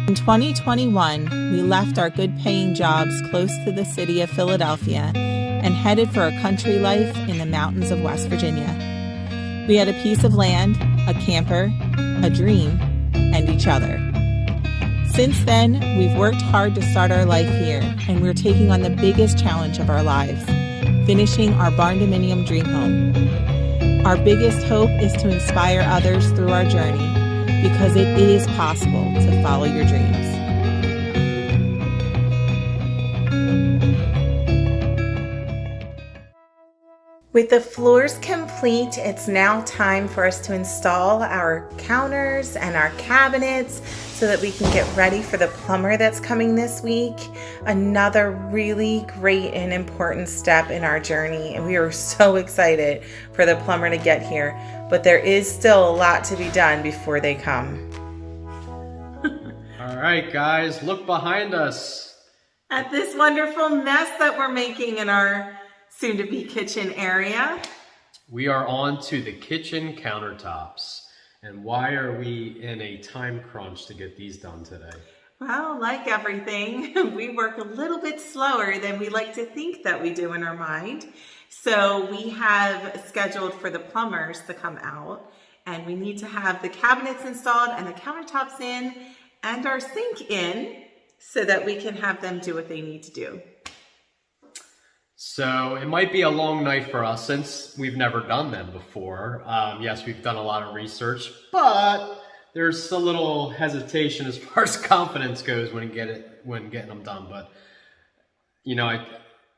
In 2021, we left our good-paying jobs close to the city of Philadelphia and headed for a country life in the mountains of West Virginia. We had a piece of land, a camper, a dream, and each other. Since then, we've worked hard to start our life here, and we're taking on the biggest challenge of our lives, finishing our barndominium dream home. Our biggest hope is to inspire others through our journey, because it is possible to follow your dreams. With the floors complete, it's now time for us to install our counters and our cabinets so that we can get ready for the plumber that's coming this week. Another really great and important step in our journey, and we are so excited for the plumber to get here, but there is still a lot to be done before they come. All right, guys, look behind us at this wonderful mess that we're making in our soon-to-be kitchen area. We are on to the kitchen countertops. And why are we in a time crunch to get these done today? Well, like everything, we work a little bit slower than we like to think that we do in our mind. So we have scheduled for the plumbers to come out, and we need to have the cabinets installed and the countertops in and our sink in so that we can have them do what they need to do. So it might be a long night for us since we've never done them before. Yes, we've done a lot of research, but there's a little hesitation as far as confidence goes when getting them done. But you know,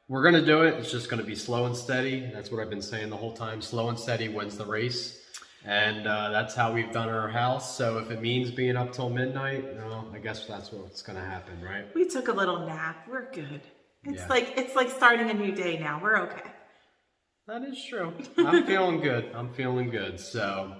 we're gonna do it. It's just gonna be slow and steady. That's what I've been saying the whole time. Slow and steady wins the race, and that's how we've done our house. So if it means being up till midnight, well, I guess that's what's gonna happen, right? We took a little nap. We're good. It's like starting a new day now. We're okay. That is true. I'm feeling good. I'm feeling good. So,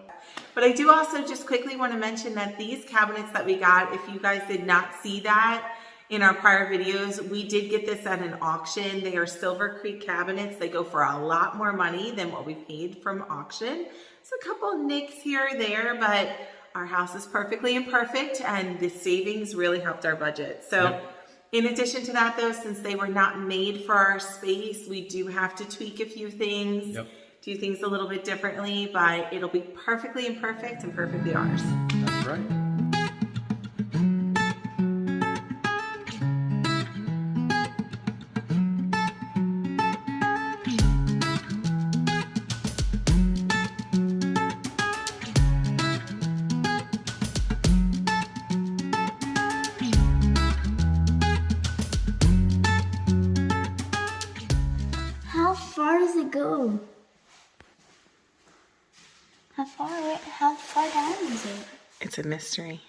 but I do also just quickly want to mention that these cabinets that we got, if you guys did not see that in our prior videos, we did get this at an auction. They are Silver Creek cabinets. They go for a lot more money than what we paid from auction. So a couple of nicks here or there, but our house is perfectly imperfect, and the savings really helped our budget. So. Yep. In addition to that, though, since they were not made for our space, we do have to tweak a few things, do things a little bit differently, but it'll be perfectly imperfect and perfectly ours. That's right. How far does it go? How far down is it? It's a mystery.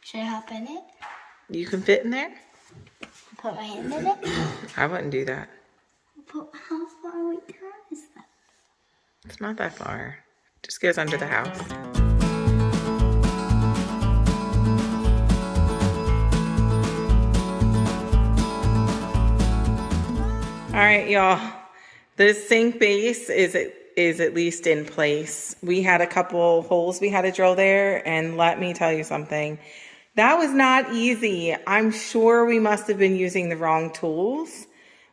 Should I hop in it? You can fit in there? Put my hand in it? I wouldn't do that. But how far away down is that? It's not that far. It just goes under the house. All right, y'all. The sink base is at least in place. We had a couple holes we had to drill there, and let me tell you something. That was not easy. I'm sure we must have been using the wrong tools.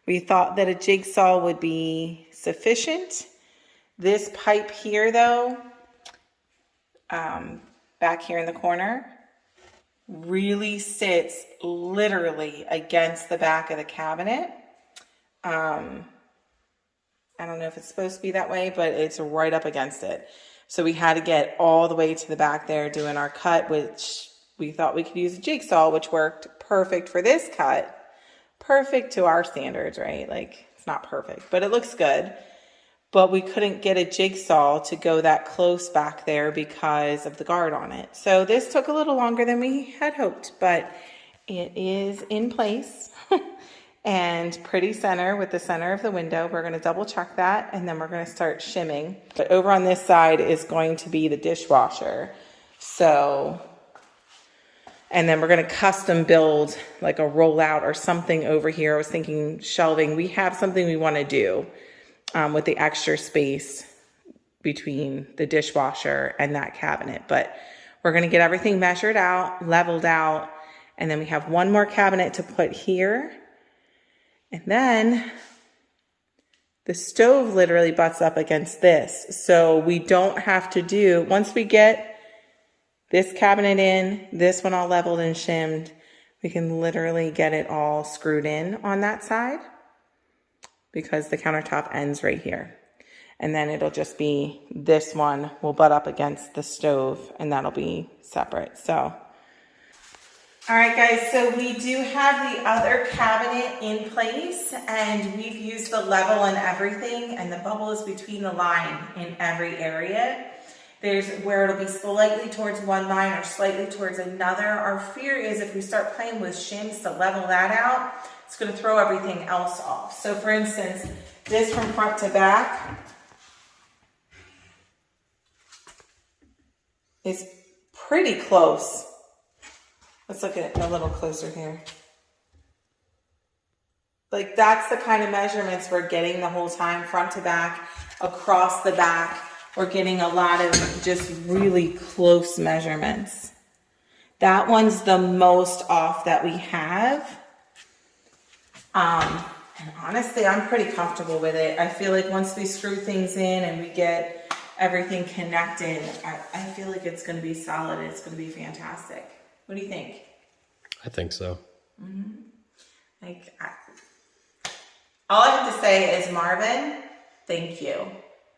We thought that a jigsaw would be sufficient. This pipe here, though, back here in the corner, really sits literally against the back of the cabinet. I don't know if it's supposed to be that way, but it's right up against it. So we had to get all the way to the back there doing our cut, which we thought we could use a jigsaw, which worked perfect for this cut. Perfect to our standards, right? Like, it's not perfect, but it looks good. But we couldn't get a jigsaw to go that close back there because of the guard on it. So this took a little longer than we had hoped, but it is in place. And pretty center with the center of the window. We're going to double check that, and then we're going to start shimming. But over on this side is going to be the dishwasher. So, and then we're going to custom build like a rollout or something over here. I was thinking shelving. We have something we want to do with the extra space between the dishwasher and that cabinet, but We're gonna get everything measured out, leveled out, and then we have one more cabinet to put here. And then the stove literally butts up against this. So we don't have to do, once we get this cabinet in, this one all leveled and shimmed, we can literally get it all screwed in on that side because the countertop ends right here. And then it'll just be, this one will butt up against the stove and that'll be separate. So, all right guys, so we do have the other cabinet in place and we've used the level and everything, and the bubble is between the line in every area. There's where it'll be slightly towards one line or slightly towards another. Our fear is if we start playing with shims to level that out, it's gonna throw everything else off. So for instance, this from front to back is pretty close. Let's look at it a little closer here. Like that's the kind of measurements we're getting the whole time, front to back, across the back. We're getting a lot of just really close measurements. That one's the most off that we have. And honestly, I'm pretty comfortable with it. I feel like once we screw things in and we get everything connected, I feel like it's gonna be solid. It's gonna be fantastic. What do you think? I think so. Mm-hmm. All I have to say is, Marvin, thank you.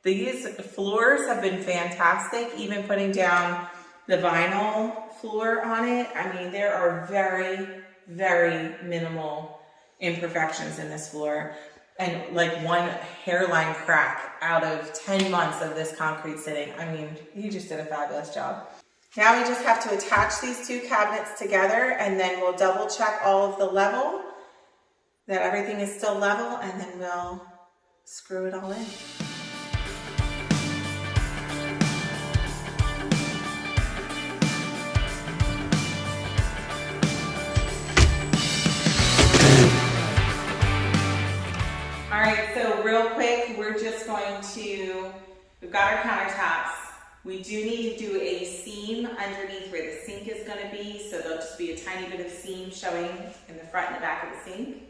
These floors have been fantastic, even putting down the vinyl floor on it. I mean, there are very, very minimal imperfections in this floor. And like one hairline crack out of 10 months of this concrete sitting. I mean, you just did a fabulous job. Now we just have to attach these two cabinets together and then we'll double check all of the level, that everything is still level, and then we'll screw it all in. All right, so real quick, we're just going to, we've got our countertops. We do need to do a seam underneath where the sink is going to be, so there'll just be a tiny bit of seam showing in the front and the back of the sink.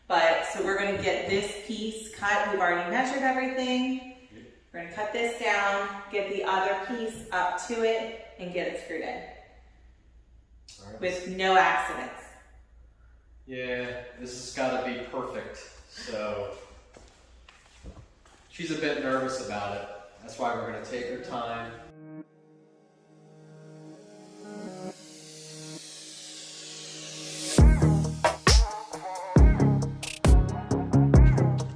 But, so we're going to get this piece cut. We've already measured everything. We're going to cut this down, get the other piece up to it, and get it screwed in. All right. With no accidents. Yeah, this has got to be perfect. So she's a bit nervous about it. That's why we're going to take her time.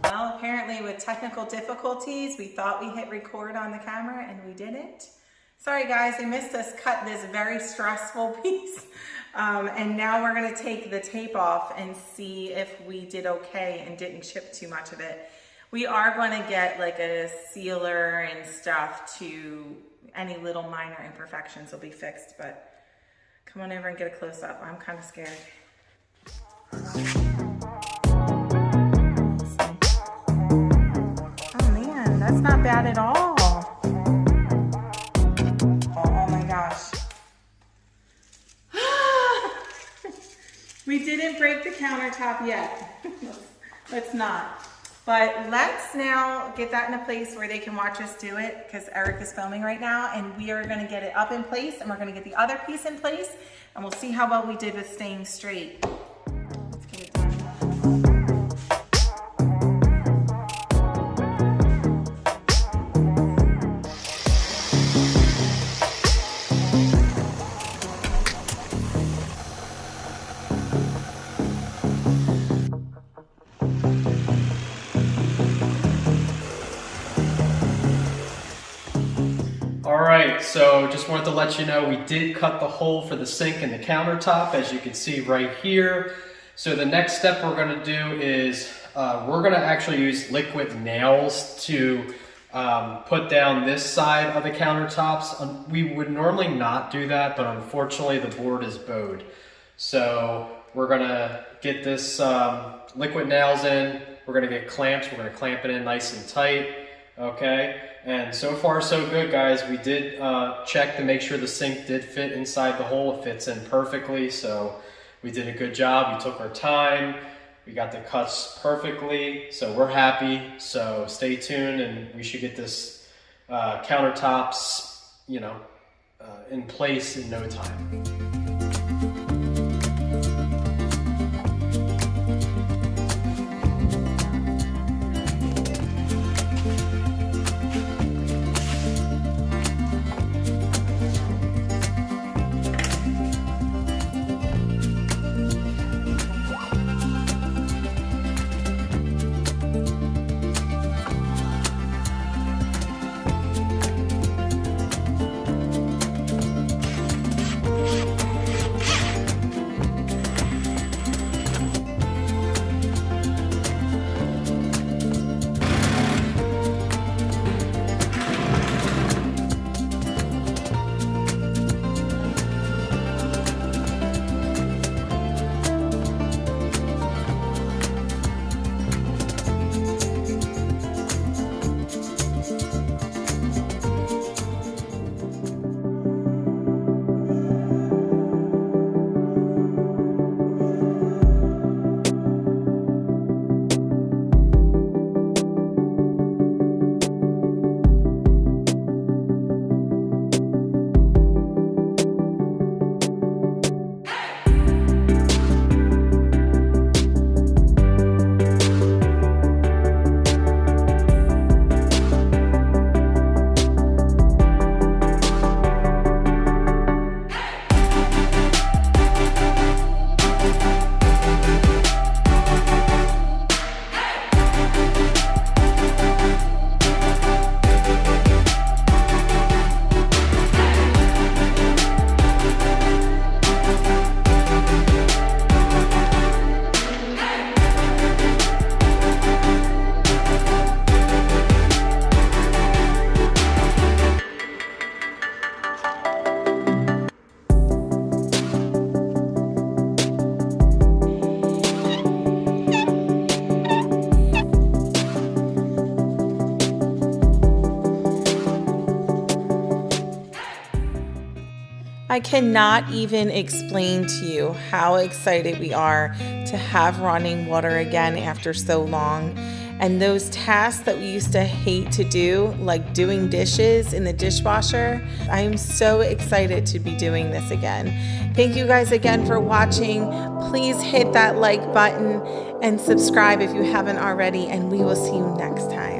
Well, apparently with technical difficulties, we thought we hit record on the camera and we didn't. Sorry guys, they missed us cut this very stressful piece. And now we're going to take the tape off and see if we did okay and didn't chip too much of it. We are going to get like a sealer and stuff to any little minor imperfections will be fixed, but come on over and get a close up. I'm kind of scared. Oh man, that's not bad at all. Oh my gosh. We didn't break the countertop yet. Let's not. But let's now get that in a place where they can watch us do it, because Eric is filming right now, and we are going to get it up in place, and we're going to get the other piece in place, and we'll see how well we did with staying straight. Let's get it done. Alright, so just wanted to let you know we did cut the hole for the sink and the countertop, as you can see right here. So the next step we're going to do is we're going to actually use liquid nails to put down this side of the countertops. We would normally not do that, but unfortunately the board is bowed. So we're going to get this liquid nails in. We're going to get clamps. We're going to clamp it in nice and tight. Okay, and so far so good, guys. We did check to make sure the sink did fit inside the hole. It fits in perfectly, so we did a good job. We took our time. We got the cuts perfectly, so we're happy. So stay tuned, and we should get this countertops, in place in no time. I cannot even explain to you how excited we are to have running water again after so long. And those tasks that we used to hate to do, like doing dishes in the dishwasher, I am so excited to be doing this again. Thank you guys again for watching. Please hit that like button and subscribe if you haven't already, and we will see you next time.